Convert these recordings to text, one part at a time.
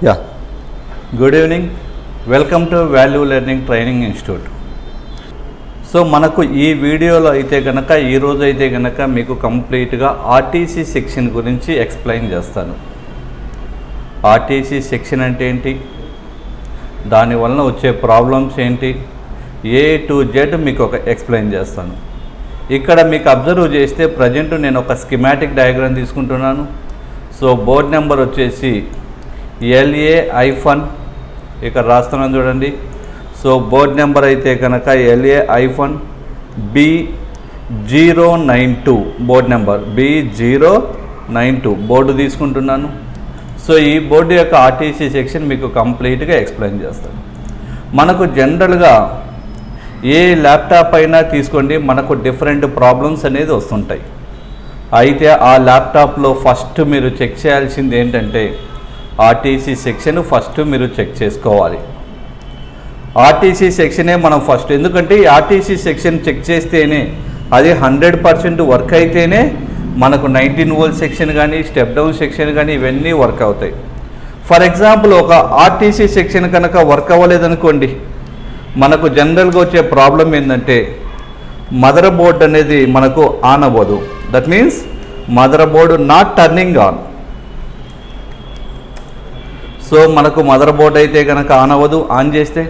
Yeah. Good evening. Welcome to Value Learning Training Institute. So మనకు ఈ వీడియోలో అయితే కనుక ఈరోజు అయితే కనుక మీకు కంప్లీట్గా ఆర్టీసీ సెక్షన్ గురించి ఎక్స్ప్లెయిన్ చేస్తాను. ఆర్టీసీ సెక్షన్ అంటే ఏంటి, దానివల్ల వచ్చే ప్రాబ్లమ్స్ ఏంటి, ఏ టు జెడ్ మీకు ఒక ఎక్స్ప్లెయిన్ చేస్తాను. ఇక్కడ మీకు అబ్జర్వ్ చేస్తే ప్రజెంట్ నేను ఒక స్కీమాటిక్ డయాగ్రామ్ తీసుకుంటున్నాను. సో బోర్డ్ నెంబర్ వచ్చేసి LA-, ఇక్కడ రాస్తున్నాను చూడండి. సో బోర్డ్ నెంబర్ అయితే కనుక LA-B092 board number B092 board తీసుకుంటున్నాను. సో ఈ బోర్డు యొక్క ఆర్టీసీ సెక్షన్ మీకు కంప్లీట్గా ఎక్స్ప్లెయిన్ చేస్తాను. మనకు జనరల్గా ఏ ల్యాప్టాప్ అయినా తీసుకోండి, మనకు డిఫరెంట్ ప్రాబ్లమ్స్ అనేది వస్తుంటాయి. అయితే ఆ ల్యాప్టాప్లో ఫస్ట్ మీరు చెక్ చేయాల్సింది ఏంటంటే ఆర్టీసీ సెక్షన్ ఫస్ట్ మీరు చెక్ చేసుకోవాలి. ఆర్టీసీ సెక్షనే మనం ఫస్ట్, ఎందుకంటే ఈ ఆర్టీసీ సెక్షన్ చెక్ చేస్తేనే అది 100% వర్క్ అయితేనే మనకు 19 వోల్ట్ సెక్షన్ కానీ స్టెప్ డౌన్ సెక్షన్ కానీ ఇవన్నీ వర్క్ అవుతాయి. ఫర్ ఎగ్జాంపుల్ ఒక ఆర్టీసీ సెక్షన్ కనుక వర్క్ అవ్వలేదనుకోండి, మనకు జనరల్గా వచ్చే ప్రాబ్లం ఏంటంటే మదర్ బోర్డ్ అనేది మనకు ఆన్ అవ్వదు. That means mother board not turning on. So మనకు మదర్ బోర్డ్ అయితే కనుక ఆన్ అవ్వదు ఆన్ చేస్తే.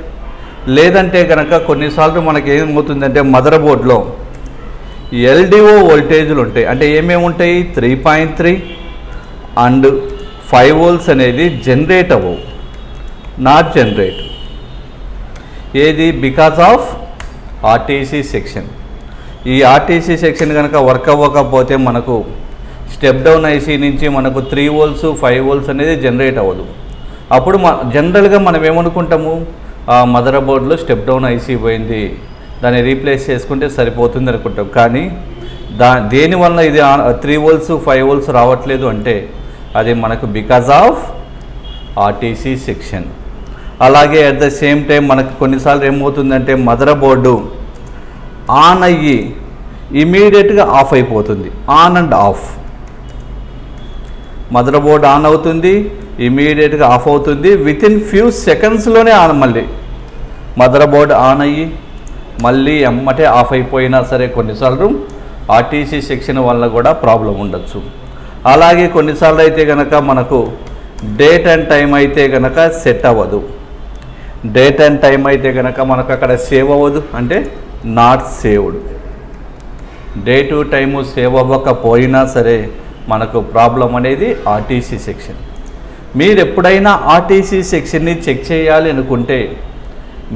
లేదంటే కనుక కొన్నిసార్లు మనకి ఏమవుతుందంటే మదర్ బోర్డ్లో LDO వోల్టేజ్లు ఉంటాయి. అంటే ఏమేమి ఉంటాయి, 3.3 అండ్ 5 వోల్ట్స్ అనేది జనరేట్ అవ్వవు, నాట్ జనరేట్. ఏది, బికాస్ ఆఫ్ ఆర్టీసీ సెక్షన్. ఈ ఆర్టీసీ సెక్షన్ కనుక వర్క్ అవ్వకపోతే మనకు స్టెప్ డౌన్ ఐసీ నుంచి మనకు 3 వోల్ట్స్ 5 వోల్ట్స్ అనేది జనరేట్ అవ్వదు. అప్పుడు జనరల్గా మనం ఏమనుకుంటాము, మదర్ బోర్డులో స్టెప్ డౌన్ ఐసీ పోయింది, దాన్ని రీప్లేస్ చేసుకుంటే సరిపోతుంది అనుకుంటాం. కానీ దేనివల్ల ఇది 3 వోల్ట్స్ 5 వోల్ట్స్ రావట్లేదు అంటే అది మనకు బికాజ్ ఆఫ్ ఆర్టీసీ సెక్షన్. అలాగే అట్ ద సేమ్ టైం మనకు కొన్నిసార్లు ఏమవుతుందంటే మదర్ బోర్డు ఆన్ అయ్యి ఇమీడియట్గా ఆఫ్ అయిపోతుంది. On and of. Mother board on అవుతుంది, ఇమీడియట్గా ఆఫ్ అవుతుంది, వితిన్ ఫ్యూ సెకండ్స్లోనే ఆన్. మళ్ళీ మదర్ బోర్డు ఆన్ అయ్యి మళ్ళీ ఎమ్మటే ఆఫ్ అయిపోయినా సరే కొన్నిసార్లు ఆర్టీసీ సెక్షన్ వల్ల కూడా ప్రాబ్లం ఉండొచ్చు. అలాగే కొన్నిసార్లు అయితే కనుక మనకు డేట్ అండ్ టైం అయితే కనుక సెట్ అవ్వదు. డేట్ అండ్ టైం అయితే కనుక మనకు అక్కడ సేవ్ అవ్వదు, అంటే not saved. Date time save అవ్వకపోయినా సరే మనకు ప్రాబ్లం అనేది ఆర్టీసీ సెక్షన్. మీరు ఎప్పుడైనా ఆర్టీసీ సెక్షన్ని చెక్ చేయాలి అనుకుంటే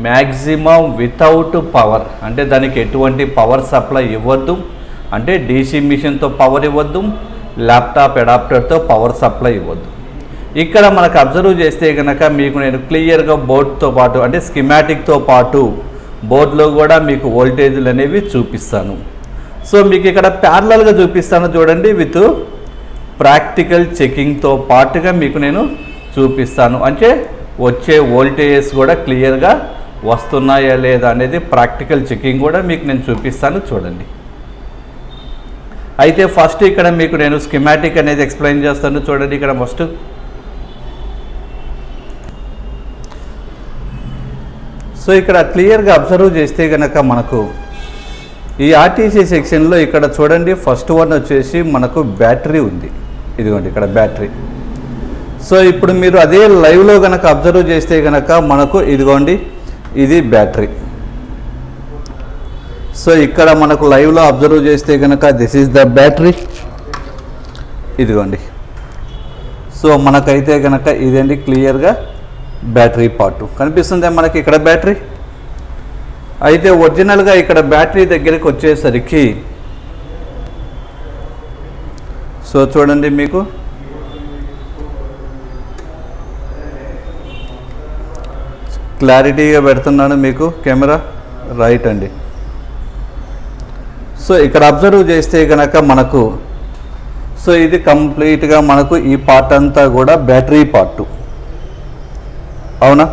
మ్యాక్సిమం వితౌట్ పవర్, అంటే దానికి ఎటువంటి పవర్ సప్లై ఇవ్వద్దు. అంటే డీసీ మిషన్తో పవర్ ఇవ్వద్దు, ల్యాప్టాప్ అడాప్టర్తో పవర్ సప్లై ఇవ్వద్దు. ఇక్కడ మనకు అబ్జర్వ్ చేస్తే కనుక మీకు నేను క్లియర్గా బోర్డ్తో పాటు అంటే స్కీమాటిక్తో పాటు బోర్డులో కూడా మీకు వోల్టేజ్లు అనేవి చూపిస్తాను. సో మీకు ఇక్కడ ప్యారలల్గా చూపిస్తాను చూడండి, విత్ ప్రాక్టికల్ చెకింగ్తో పాటుగా మీకు నేను చూపిస్తాను. అంటే వచ్చే వోల్టేజెస్ కూడా క్లియర్గా వస్తున్నాయా లేదా అనేది ప్రాక్టికల్ చెకింగ్ కూడా మీకు నేను చూపిస్తాను చూడండి. అయితే ఫస్ట్ ఇక్కడ మీకు నేను స్కీమాటిక్ అనేది ఎక్స్ప్లెయిన్ చేస్తాను చూడండి. ఇక్కడ ఫస్ట్ సో ఇక్కడ క్లియర్గా అబ్జర్వ్ చేస్తే కనుక మనకు ఈ ఆర్టీసీ సెక్షన్లో ఇక్కడ చూడండి, ఫస్ట్ వన్ వచ్చేసి మనకు బ్యాటరీ ఉంది. ఇదిగోండి ఇక్కడ బ్యాటరీ. సో ఇప్పుడు మీరు అదే లైవ్లో కనుక అబ్జర్వ్ చేస్తే కనుక మనకు ఇదిగోండి ఇది బ్యాటరీ. సో ఇక్కడ మనకు లైవ్లో అబ్జర్వ్ చేస్తే కనుక దిస్ ఈజ్ ద బ్యాటరీ. ఇదిగోండి. సో మనకైతే కనుక ఇదేంటి క్లియర్గా బ్యాటరీ పార్ట్ కనిపిస్తుంది మనకి ఇక్కడ బ్యాటరీ. అయితే ఒరిజినల్గా ఇక్కడ బ్యాటరీ దగ్గరికి వచ్చేసరికి సో చూడండి, మీకు క్లారిటీగా పెడుతున్నాను మీకు కెమెరా, రైట్ అండి. సో ఇక్కడ అబ్జర్వ్ చేస్తే కనుక మనకు సో ఇది కంప్లీట్గా మనకు ఈ పార్ట్ అంతా కూడా బ్యాటరీ పార్ట్, అవునా.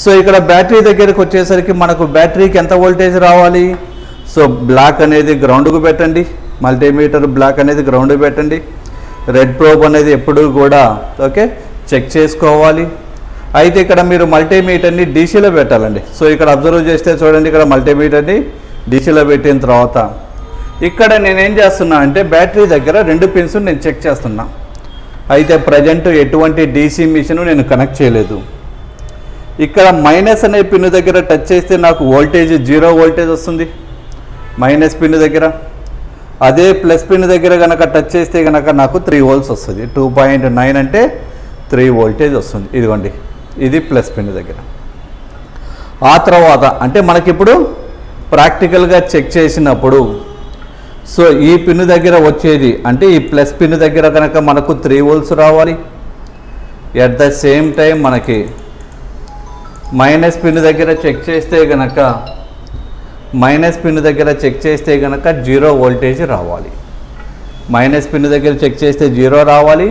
సో ఇక్కడ బ్యాటరీ దగ్గరికి వచ్చేసరికి మనకు బ్యాటరీకి ఎంత వోల్టేజ్ రావాలి. సో బ్లాక్ అనేది గ్రౌండ్కు పెట్టండి, మల్టీమీటర్ బ్లాక్ అనేది గ్రౌండ్ పెట్టండి. రెడ్ ప్రోబ్ అనేది ఎప్పుడు కూడా ఓకే చెక్ చేసుకోవాలి. అయితే ఇక్కడ మీరు మల్టీమీటర్ని డీసీలో పెట్టాలండి. సో ఇక్కడ అబ్జర్వ్ చేస్తే చూడండి, ఇక్కడ మల్టీమీటర్ని డీసీలో పెట్టిన తర్వాత ఇక్కడ నేనేం చేస్తున్నా అంటే బ్యాటరీ దగ్గర 2 పిన్స్ నేను చెక్ చేస్తున్నా. అయితే ప్రజెంట్ ఎటువంటి డీసీ మిషన్ నేను కనెక్ట్ చేయలేదు. ఇక్కడ మైనస్ అనే పిన్ దగ్గర టచ్ చేస్తే నాకు వోల్టేజ్ 0 వోల్టేజ్ వస్తుంది మైనస్ పిన్ దగ్గర. అదే ప్లస్ పిన్ దగ్గర కనుక టచ్ చేస్తే కనుక నాకు 3 volts వస్తుంది. 2.9 అంటే 3 వోల్టేజ్ వస్తుంది. ఇదిగోండి, ఇది ప్లస్ పిన్ దగ్గర. ఆ తర్వాత అంటే మనకిప్పుడు ప్రాక్టికల్గా చెక్ చేసినప్పుడు సో ఈ పిన్ దగ్గర వచ్చేది అంటే ఈ ప్లస్ పిన్ దగ్గర కనుక మనకు 3 volts రావాలి. ఎట్ ద సేమ్ టైం మనకి మైనస్ పిన్ దగ్గర చెక్ చేస్తే కనుక 0 వోల్టేజ్ రావాలి. మైనస్ పిన్ దగ్గర చెక్ చేస్తే 0 రావాలి,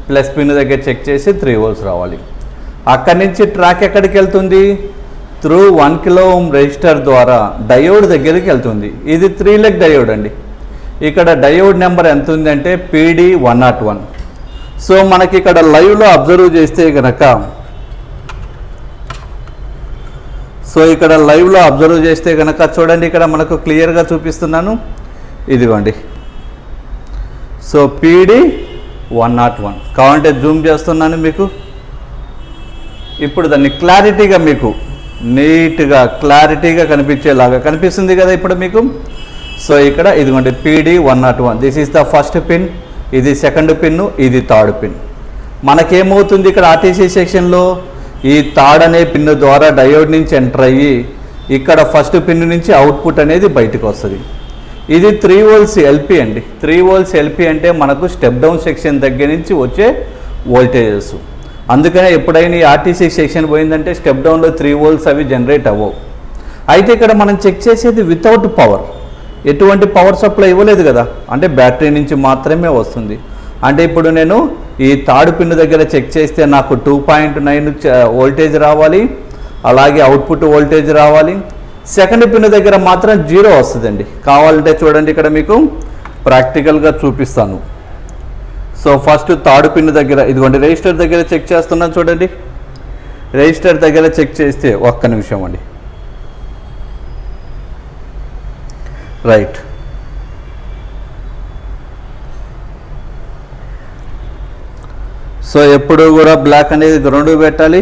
ప్లస్ పిన్ దగ్గర చెక్ చేసి 3 volts రావాలి. అక్కడి నుంచి ట్రాక్ ఎక్కడికి వెళ్తుంది? త్రూ 1 kilo ohm రెసిస్టర్ ద్వారా డయోడ్ దగ్గరికి వెళ్తుంది. ఇది 3 leg డయోడ్ అండి. ఇక్కడ డయోడ్ నెంబర్ ఎంత ఉందంటే PD101. సో మనకి ఇక్కడ లైవ్లో అబ్జర్వ్ చేస్తే కనుక చూడండి, ఇక్కడ మనకు క్లియర్గా చూపిస్తున్నాను. ఇదిగోండి, సో PD101 కావాలంటే జూమ్ చేస్తున్నాను మీకు. ఇప్పుడు దాన్ని క్లారిటీగా మీకు నీట్గా క్లారిటీగా కనిపించేలాగా కనిపిస్తుంది కదా ఇప్పుడు మీకు. సో ఇక్కడ ఇదిగోండి PD101, this is the first pin, ఇది సెకండ్ పిన్, ఇది థర్డ్ పిన్. మనకేమవుతుంది ఇక్కడ ఆర్టీసీ సెక్షన్లో ఈ థర్డ్ అనే పిన్ ద్వారా డయోడ్ నుంచి ఎంటర్ అయ్యి ఇక్కడ ఫస్ట్ పిన్ నుంచి అవుట్పుట్ అనేది బయటకు వస్తుంది. ఇది 3 volts LP అండి. 3 volts LP అంటే మనకు స్టెప్ డౌన్ సెక్షన్ దగ్గర నుంచి వచ్చే వోల్టేజెస్. అందుకనే ఎప్పుడైనా ఈ ఆర్టీసీ సెక్షన్ పోయిందంటే స్టెప్ డౌన్లో 3 volts అవి జనరేట్ అవ్వవు. అయితే ఇక్కడ మనం చెక్ చేసేది వితౌట్ పవర్, ఎటువంటి పవర్ సప్లై ఇవ్వలేదు కదా, అంటే బ్యాటరీ నుంచి మాత్రమే వస్తుంది. అంటే ఇప్పుడు నేను ఈ థర్డ్ పిన్ దగ్గర చెక్ చేస్తే నాకు 2.9 వోల్టేజ్ రావాలి, అలాగే అవుట్పుట్ వోల్టేజ్ రావాలి. సెకండ్ పిన్ దగ్గర మాత్రం 0 వస్తుందండి. కావాలంటే చూడండి, ఇక్కడ మీకు ప్రాక్టికల్గా చూపిస్తాను. సో ఫస్ట్ థర్డ్ పిన్ దగ్గర ఇదిగోండి రెజిస్టర్ దగ్గర చెక్ చేస్తున్నాను చూడండి. రెజిస్టర్ దగ్గర చెక్ చేస్తే ఒక్క నిమిషం అండి. రైట్, సో ఎప్పుడు కూడా బ్లాక్ అనేది గ్రౌండ్ పెట్టాలి.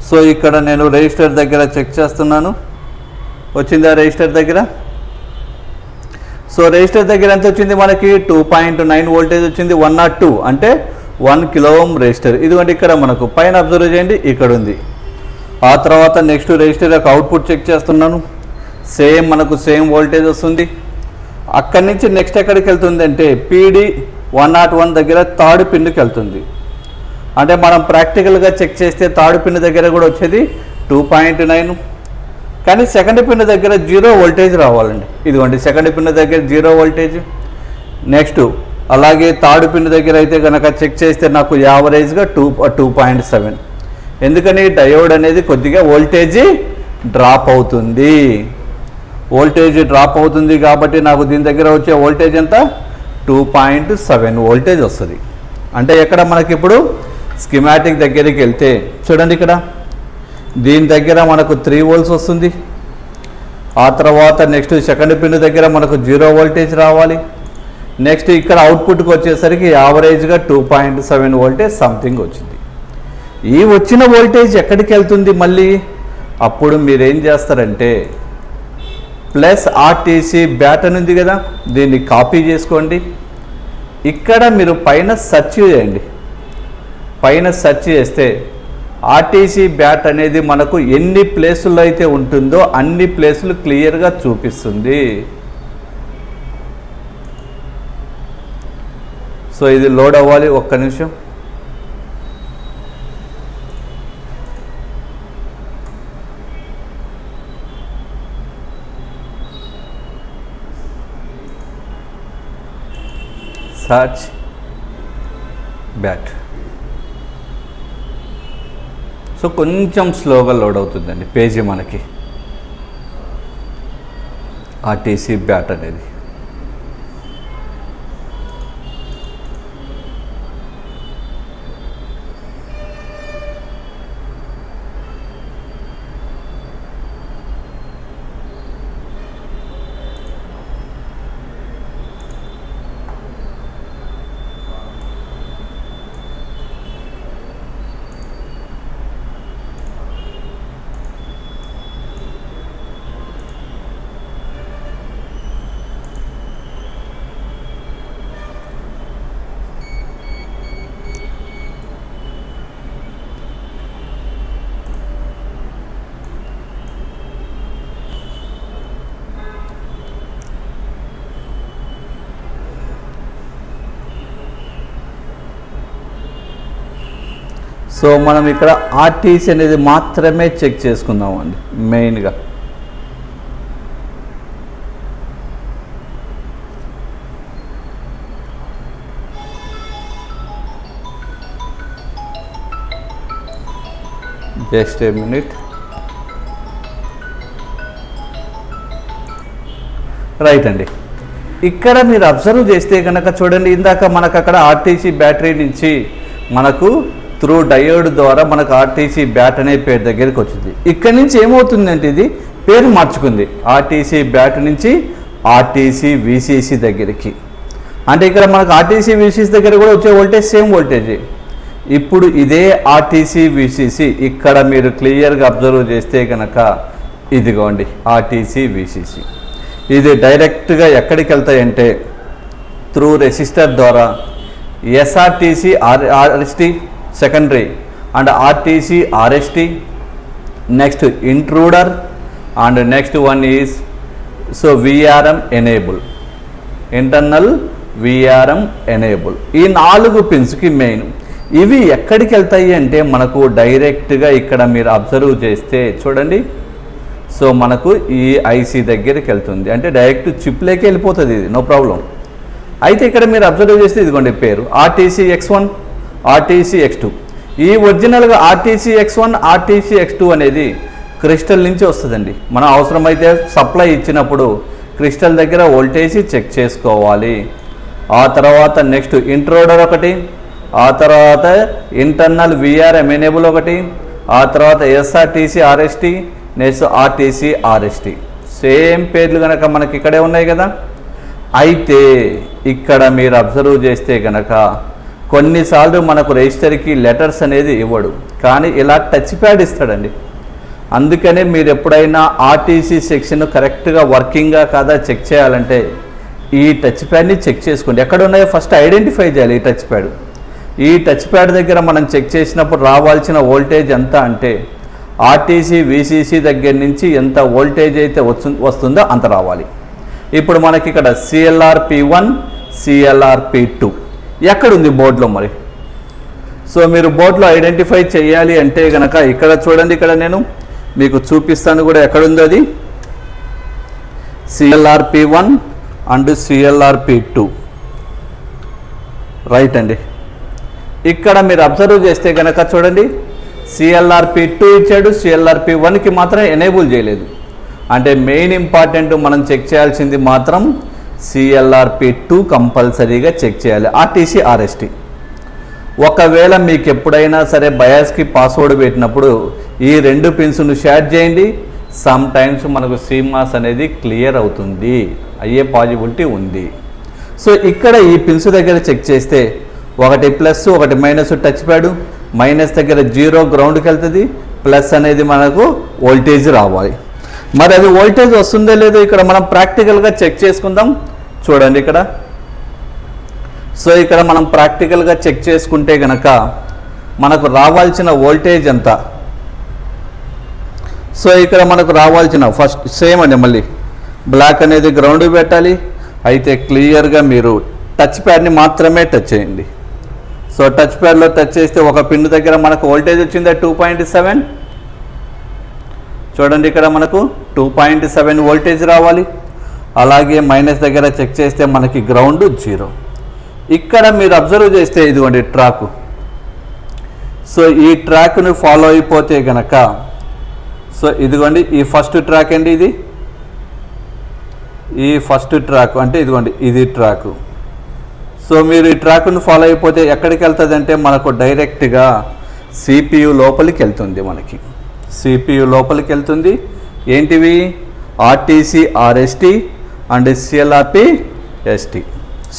సో ఇక్కడ నేను రెజిస్టర్ దగ్గర చెక్ చేస్తున్నాను, వచ్చిందా రెజిస్టర్ దగ్గర? సో రెజిస్టర్ దగ్గర ఎంత వచ్చింది మనకి? 2.9 వోల్టేజ్ వచ్చింది. 102 అంటే 1 kilo ohm రెజిస్టర్. ఇదిగోండి ఇక్కడ మనకు పైన అబ్జర్వ్ చేయండి, ఇక్కడ ఉంది. ఆ తర్వాత నెక్స్ట్ రెజిస్టర్ యొక్క అవుట్పుట్ చెక్ చేస్తున్నాను, మనకు సేమ్ వోల్టేజ్ వస్తుంది. అక్కడి నుంచి నెక్స్ట్ ఎక్కడికి వెళ్తుంది అంటే PD101 దగ్గర థర్డ్ పిన్కి వెళ్తుంది. అంటే మనం ప్రాక్టికల్గా చెక్ చేస్తే థర్డ్ పిన్ దగ్గర కూడా వచ్చేది 2.9, కానీ సెకండ్ పిన్ దగ్గర 0 వోల్టేజ్ రావాలండి. ఇదిగోండి సెకండ్ పిన్ దగ్గర 0 వోల్టేజ్. నెక్స్ట్ అలాగే థర్డ్ పిన్ దగ్గర అయితే కనుక చెక్ చేస్తే నాకు యావరేజ్గా 2.7. ఎందుకని డయోడ్ అనేది కొద్దిగా వోల్టేజ్ డ్రాప్ అవుతుంది. కాబట్టి నాకు దీని దగ్గర వచ్చే వోల్టేజ్ ఎంత? 2.7 వోల్టేజ్ వస్తుంది. అంటే ఎక్కడ మనకి ఇప్పుడు స్కిమాటిక్ దగ్గరికి వెళ్తే చూడండి, ఇక్కడ దీని దగ్గర మనకు 3 volts వస్తుంది. ఆ తర్వాత నెక్స్ట్ సెకండ్ పిన్ దగ్గర మనకు 0 వోల్టేజ్ రావాలి. నెక్స్ట్ ఇక్కడ అవుట్పుట్కి వచ్చేసరికి యావరేజ్గా 2.7 వోల్టేజ్ సంథింగ్ వచ్చింది. ఈ వచ్చిన వోల్టేజ్ ఎక్కడికి వెళ్తుంది మళ్ళీ? అప్పుడు మీరేం చేస్తారంటే ప్లస్ ఆర్టీసీ బ్యాటరీ ఉంది కదా, దీన్ని కాపీ చేసుకోండి. ఇక్కడ మీరు పైన సెర్చ్ చేయండి. పైన సెర్చ్ చేస్తే ఆర్టీసీ బ్యాట్ అనేది మనకు ఎన్ని ప్లేసుల్లో అయితే ఉంటుందో అన్ని ప్లేసులు క్లియర్గా చూపిస్తుంది. సో ఇది లోడ్ అవ్వాలి, ఒక్క నిమిషం. Search bat. సో కొంచెం స్లోగా లోడ్ అవుతుందండి పేజీ మనకి. ఆర్టీసీ బ్యాట్ అనేది సో మనం ఇక్కడ ఆర్టీసీ అనేది మాత్రమే చెక్ చేసుకుందామండి మెయిన్గా. Just a minute. రైట్ అండి, ఇక్కడ మీరు అబ్జర్వ్ చేస్తే కనుక చూడండి, ఇందాక మనకు అక్కడ ఆర్టీసీ బ్యాటరీ నుంచి మనకు త్రూ డయోడ్ ద్వారా మనకు ఆర్టీసీ బ్యాట్ అనే పేరు దగ్గరికి వచ్చింది. ఇక్కడ నుంచి ఏమవుతుందంటే ఇది పేరు మార్చుకుంది, ఆర్టీసీ బ్యాట్ నుంచి ఆర్టీసీ విసిసి దగ్గరికి. అంటే ఇక్కడ మనకు ఆర్టీసీ విసిసి దగ్గర కూడా వచ్చే వోల్టేజ్ సేమ్ వోల్టేజే. ఇప్పుడు ఇదే ఆర్టీసీ విసిసి ఇక్కడ మీరు క్లియర్గా అబ్జర్వ్ చేస్తే కనుక ఇదిగోండి ఆర్టీసీ విసిసి. ఇది డైరెక్ట్గా ఎక్కడికి వెళ్తాయంటే త్రూ రెసిస్టర్ ద్వారా SRTC ఆర్ఎస్టీ secondary and RTC ఆర్ఎస్టీ, next Intruder and next one is so VRM enable, internal VRM enable. ఈ 4 పిన్స్కి మెయిన్. ఇవి ఎక్కడికి వెళ్తాయి అంటే మనకు డైరెక్ట్గా ఇక్కడ మీరు అబ్జర్వ్ చేస్తే చూడండి, సో మనకు ఈ ఐసీ దగ్గరికి వెళ్తుంది, అంటే డైరెక్ట్ చిప్లోకి వెళ్ళిపోతుంది, ఇది నో ప్రాబ్లం. అయితే ఇక్కడ మీరు అబ్జర్వ్ చేస్తే ఇదిగోండి పేరు ఆర్టీసీ X1 ఆర్టీసీ X2. ఈ ఒరిజినల్గా ఆర్టీసీ X1 ఆర్టీసీ X2 అనేది క్రిస్టల్ నుంచి వస్తుందండి. మనం అవసరమైతే సప్లై ఇచ్చినప్పుడు క్రిస్టల్ దగ్గర వోల్టేజ్ చెక్ చేసుకోవాలి. ఆ తర్వాత నెక్స్ట్ ఇంట్రోడర్ ఒకటి, ఆ తర్వాత ఇంటర్నల్ విఆర్ఎం ఎనేబుల్ ఒకటి, ఆ తర్వాత ఎస్ఆర్టీసీ ఆర్ఎస్టీ, నెక్స్ట్ ఆర్టీసీ ఆర్ఎస్టీ. సేమ్ పేర్లు కనుక మనకి ఇక్కడే ఉన్నాయి కదా. అయితే ఇక్కడ మీరు అబ్జర్వ్ చేస్తే కనుక కొన్నిసార్లు మనకు రిజిస్టర్కి లెటర్స్ అనేది ఇవ్వడు, కానీ ఇలా టచ్ ప్యాడ్ ఇస్తాడండి. అందుకనే మీరు ఎప్పుడైనా ఆర్టీసీ సెక్షన్ కరెక్ట్గా వర్కింగ్గా కాదా చెక్ చేయాలంటే ఈ టచ్ ప్యాడ్ని చెక్ చేసుకోండి. ఎక్కడ ఉన్నాయో ఫస్ట్ ఐడెంటిఫై చేయాలి. ఈ టచ్ ప్యాడ్, ఈ టచ్ ప్యాడ్ దగ్గర మనం చెక్ చేసినప్పుడు రావాల్సిన వోల్టేజ్ ఎంత అంటే ఆర్టీసీ విసిసి దగ్గర నుంచి ఎంత వోల్టేజ్ అయితే వస్తుందో అంత రావాలి. ఇప్పుడు మనకి ఇక్కడ CLRP1 CLRP2 ఎక్కడుంది బోర్డులో మరి? సో మీరు బోర్డులో ఐడెంటిఫై చేయాలి అంటే కనుక ఇక్కడ చూడండి, ఇక్కడ నేను మీకు చూపిస్తాను కూడా ఎక్కడుంది అది. CLRP1 అండ్ CLRP2 రైట్ అండి. ఇక్కడ మీరు అబ్జర్వ్ చేస్తే కనుక చూడండి, CLRP2 ఇచ్చాడు, CLRP1కి మాత్రం ఎనేబుల్ చేయలేదు. అంటే మెయిన్ ఇంపార్టెంట్ మనం చెక్ చేయాల్సింది మాత్రం CLRP2 కంపల్సరీగా చెక్ చేయాలి, ఆర్టీసీ ఆర్ఎస్టీ. ఒకవేళ మీకు ఎప్పుడైనా సరే బయాస్కి పాస్వర్డ్ పెట్టినప్పుడు ఈ 2 పిన్స్ను షేర్ చేయండి, సమ్ టైమ్స్ మనకు CMOS అనేది క్లియర్ అవుతుంది, అయ్యే పాజిబిలిటీ ఉంది. సో ఇక్కడ ఈ పిన్స్ దగ్గర చెక్ చేస్తే ఒకటి ప్లస్ ఒకటి మైనస్ టచ్ ప్యాడ్, మైనస్ దగ్గర 0 గ్రౌండ్కి వెళ్తుంది, ప్లస్ అనేది మనకు వోల్టేజ్ రావాలి. మరి అది వోల్టేజ్ వస్తుందో లేదో ఇక్కడ మనం ప్రాక్టికల్గా చెక్ చేసుకుందాం. చూడండి ఇక్కడ, సో ఇక్కడ మనం ప్రాక్టికల్గా చెక్ చేసుకుంటే కనుక మనకు రావాల్సిన వోల్టేజ్ ఎంత. సో ఇక్కడ మనకు రావాల్సిన ఫస్ట్ సేమ్ అండి, మళ్ళీ బ్లాక్ అనేది గ్రౌండ్ పెట్టాలి. అయితే క్లియర్గా మీరు టచ్ ప్యాడ్ని మాత్రమే టచ్ చేయండి. సో టచ్ ప్యాడ్లో టచ్ చేస్తే ఒక పిన్ దగ్గర మనకు వోల్టేజ్ వచ్చింది 2.7. చూడండి ఇక్కడ మనకు 2.7 వోల్టేజ్ రావాలి. అలాగే మైనస్ దగ్గర చెక్ చేస్తే మనకి గ్రౌండ్ 0. ఇక్కడ మీరు అబ్జర్వ్ చేస్తే ఇదిగోండి ట్రాక్. సో ఈ ట్రాక్ను ఫాలో అయిపోతే కనుక సో ఇదిగోండి ఈ ఫస్ట్ ట్రాక్ అండి, ఇది ఈ ఫస్ట్ ట్రాక్ అంటే ఇదిగోండి ఇది ట్రాక్. సో మీరు ఈ ట్రాక్ను ఫాలో అయిపోతే ఎక్కడికి వెళ్తుంది అంటే మనకు డైరెక్ట్గా CPU లోపలికి వెళ్తుంది. మనకి CPU లోపలికి వెళ్తుంది. ఏంటివి? RTC ఆర్ఎస్టీ and CLRP-ST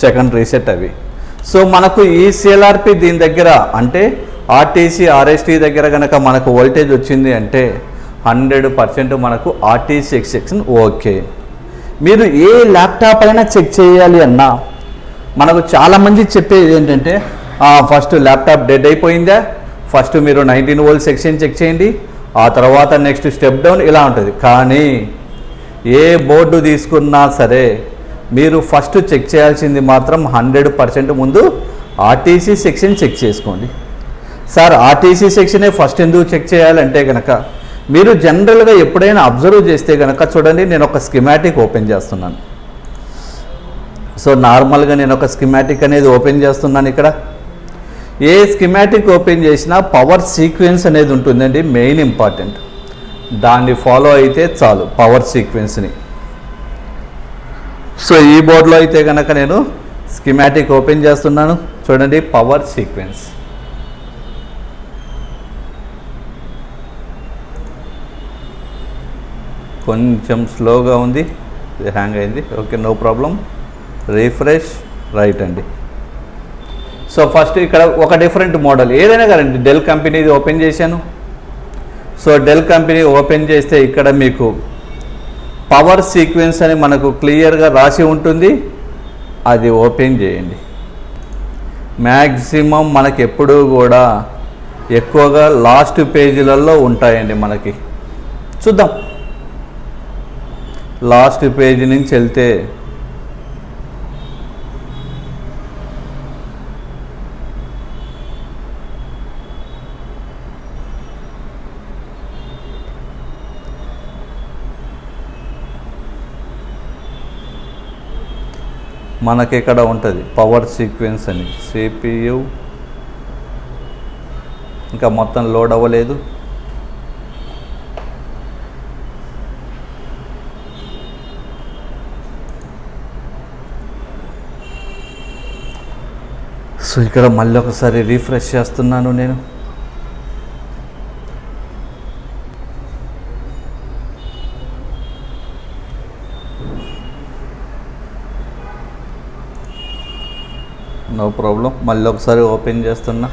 second reset అవి. సో మనకు ఈ CLRP దీని దగ్గర అంటే ఆర్టీసీ ఆర్ఎస్టీ దగ్గర కనుక మనకు వోల్టేజ్ వచ్చింది అంటే 100% మనకు ఆర్టీసీ సెక్షన్ ఓకే. మీరు ఏ ల్యాప్టాప్ అయినా చెక్ చేయాలి అన్నా మనకు చాలామంది చెప్పేది ఏంటంటే ఫస్ట్ ల్యాప్టాప్ డెడ్ అయిపోయిందా, ఫస్ట్ మీరు 19 వోల్ట్ సెక్షన్ చెక్ చేయండి, ఆ తర్వాత నెక్స్ట్ స్టెప్ డౌన్ ఇలా ఉంటుంది. కానీ ఏ బోర్డు తీసుకున్నా సరే మీరు ఫస్ట్ చెక్ చేయాల్సింది మాత్రం 100% ముందు ఆర్టీసీ సెక్షన్ చెక్ చేసుకోండి. సార్ ఆర్టీసీ సెక్షనే ఫస్ట్ ఎందుకు చెక్ చేయాలంటే కనుక మీరు జనరల్గా ఎప్పుడైనా అబ్జర్వ్ చేస్తే కనుక చూడండి, నేను ఒక స్కిమాటిక్ ఓపెన్ చేస్తున్నాను. సో నార్మల్గా నేను ఒక స్కిమాటిక్ అనేది ఓపెన్ చేస్తున్నాను. ఇక్కడ ఏ స్కిమాటిక్ ఓపెన్ చేసినా పవర్ సీక్వెన్స్ అనేది ఉంటుందండి, మెయిన్ ఇంపార్టెంట్. దాన్ని ఫాలో అయితే చాలు పవర్ సీక్వెన్స్ని. సో ఈ బోర్డులో అయితే కనుక నేను స్కిమాటిక్ ఓపెన్ చేస్తున్నాను. చూడండి, పవర్ సీక్వెన్స్. కొంచెం స్లోగా ఉంది, హ్యాంగ్ అయింది. Okay, no problem. Refresh right అండి. సో ఫస్ట్ ఇక్కడ ఒక డిఫరెంట్ మోడల్ ఏదైనా కదండి, డెల్ కంపెనీది ఓపెన్ చేశాను. సో డెల్ కంపెనీ ఓపెన్ చేస్తే ఇక్కడ మీకు పవర్ సీక్వెన్స్ అని మనకు క్లియర్గా రాసి ఉంటుంది. అది ఓపెన్ చేయండి. మ్యాక్సిమం మనకి ఎప్పుడూ కూడా ఎక్కువగా లాస్ట్ పేజీలలో ఉంటాయండి. మనకి చూద్దాం, లాస్ట్ పేజీ నుంచి వెళ్తే మనకి ఇక్కడ ఉంటుంది పవర్ సీక్వెన్స్ అని. CPU ఇంకా మొత్తం లోడ్ అవ్వలేదు. సో ఇక్కడ మళ్ళీ ఒకసారి రీఫ్రెష్ చేస్తున్నాను నేను. నో ప్రాబ్లం, మళ్ళీ ఒకసారి ఓపెన్ చేస్తున్నా.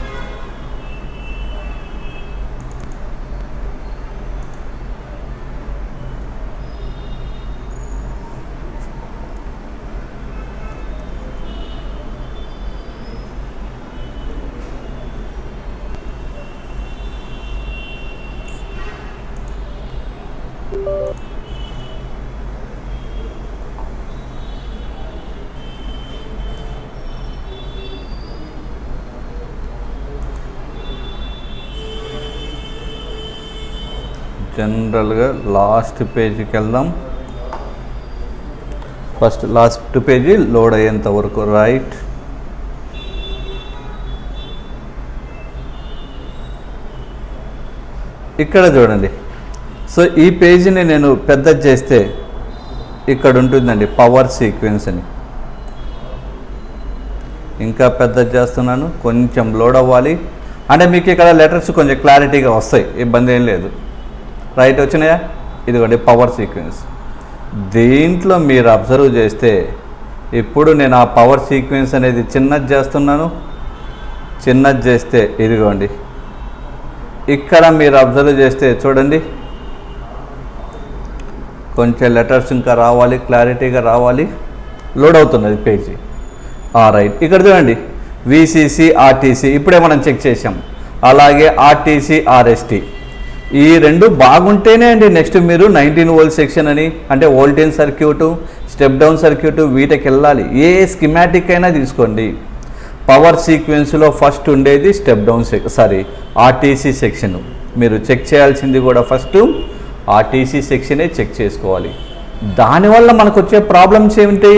జనరల్గా లాస్ట్ పేజీకి వెళ్దాం. ఫస్ట్ లాస్ట్ పేజీ లోడ్ అయ్యేంత వరకు రైట్. ఇక్కడ చూడండి. సో ఈ పేజీని నేను పెద్ద చేస్తే ఇక్కడ ఉంటుందండి పవర్ సీక్వెన్స్ అని. ఇంకా పెద్ద చేస్తున్నాను, కొంచెం లోడ్ అవ్వాలి. అంటే మీకు ఇక్కడ లెటర్స్ కొంచెం క్లారిటీగా వస్తాయి, ఇబ్బంది ఏం లేదు. రైట్ వచ్చినాయా? ఇదిగోండి పవర్ సీక్వెన్స్. దీంట్లో మీరు అబ్జర్వ్ చేస్తే ఇప్పుడు నేను ఆ పవర్ సీక్వెన్స్ అనేది చిన్నది చేస్తున్నాను. చిన్నది చేస్తే ఇదిగోండి ఇక్కడ మీరు అబ్జర్వ్ చేస్తే చూడండి, కొంచెం లెటర్స్ ఇంకా రావాలి, క్లారిటీగా రావాలి. లోడ్ అవుతున్నది పేజీ. రైట్, ఇక్కడ చూడండి VCC RTC ఇప్పుడే మనం చెక్ చేసాం. అలాగే RTC RST ఈ రెండు బాగుంటేనే అండి నెక్స్ట్ మీరు 19 వోల్ట్ సెక్షన్ అని, అంటే voltage circuit, step down circuit, వీటికి వెళ్ళాలి. ఏ స్కిమాటిక్ అయినా తీసుకోండి, పవర్ సీక్వెన్స్లో ఫస్ట్ ఉండేది స్టెప్ డౌన్ RTC సెక్షన్. మీరు చెక్ చేయాల్సింది కూడా ఫస్ట్ RTC సెక్షనే చెక్ చేసుకోవాలి. దానివల్ల మనకు వచ్చే ప్రాబ్లమ్స్ ఏమిటి?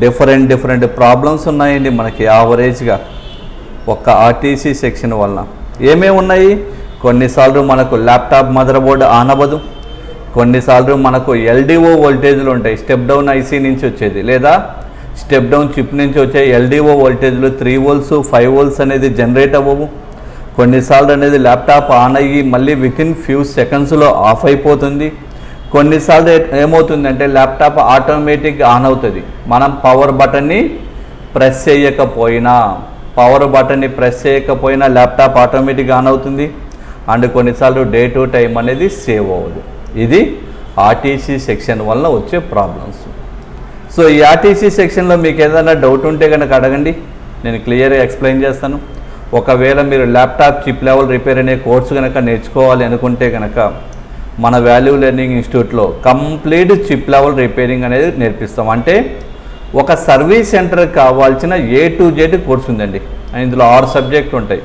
డిఫరెంట్ ప్రాబ్లమ్స్ ఉన్నాయండి మనకి యావరేజ్గా ఒక్క RTC సెక్షన్ వల్ల. ఏమేమి ఉన్నాయి? కొన్నిసార్లు మనకు ల్యాప్టాప్ మదర్ బోర్డు ఆన్ అవ్వదు. కొన్నిసార్లు మనకు LDO వోల్టేజ్లు ఉంటాయి, స్టెప్ డౌన్ IC నుంచి వచ్చేది, లేదా స్టెప్ డౌన్ చిప్ నుంచి వచ్చే LDO వోల్టేజ్లు 3 volts 5 volts అనేది జనరేట్ అవ్వవు. కొన్నిసార్లు అనేది ల్యాప్టాప్ ఆన్ అయ్యి మళ్ళీ వితిన్ ఫ్యూ సెకండ్స్లో ఆఫ్ అయిపోతుంది. కొన్నిసార్లు ఏమవుతుందంటే ల్యాప్టాప్ ఆటోమేటిక్గా ఆన్ అవుతుంది, మనం పవర్ బటన్ని ప్రెస్ చేయకపోయినా ల్యాప్టాప్ ఆటోమేటిక్గా ఆన్ అవుతుంది. అండ్ కొన్నిసార్లు డే టు టైం అనేది సేవ్ అవ్వదు. ఇది RTC సెక్షన్ వల్ల వచ్చే ప్రాబ్లమ్స్. సో ఈ RTC సెక్షన్లో మీకు ఏదైనా డౌట్ ఉంటే కనుక అడగండి, నేను క్లియర్గా ఎక్స్ప్లెయిన్ చేస్తాను. ఒకవేళ మీరు ల్యాప్టాప్ చిప్ లెవెల్ రిపేర్ అనే కోర్సు కనుక నేర్చుకోవాలి అనుకుంటే కనుక మన వాల్యూ లెర్నింగ్ ఇన్స్టిట్యూట్లో కంప్లీట్ చిప్ లెవెల్ రిపేరింగ్ అనేది నేర్పిస్తాం. అంటే ఒక సర్వీస్ సెంటర్కి కావాల్సిన A to Z కోర్సు ఉందండి. ఇందులో 6 సబ్జెక్టులు ఉంటాయి.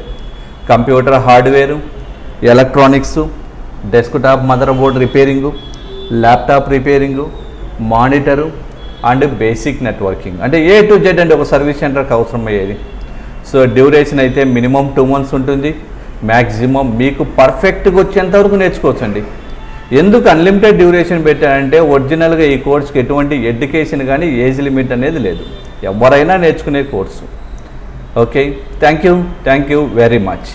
Computer hardware, electronics, desktop motherboard repairing, laptop repairing, monitor and basic networking. అంటే A to Z అంటే ఒక సర్వీస్ సెంటర్కి అవసరమయ్యేది. సో డ్యూరేషన్ అయితే మినిమం 2 months ఉంటుంది. మ్యాక్సిమం మీకు పర్ఫెక్ట్గా వచ్చేంతవరకు నేర్చుకోవచ్చండి. ఎందుకు అన్లిమిటెడ్ డ్యూరేషన్ పెట్టారంటే ఒరిజినల్గా ఈ కోర్స్కి ఎటువంటి ఎడ్యుకేషన్ కానీ ఏజ్ లిమిట్ అనేది లేదు, ఎవరైనా నేర్చుకునే course. Okay, thank you very much.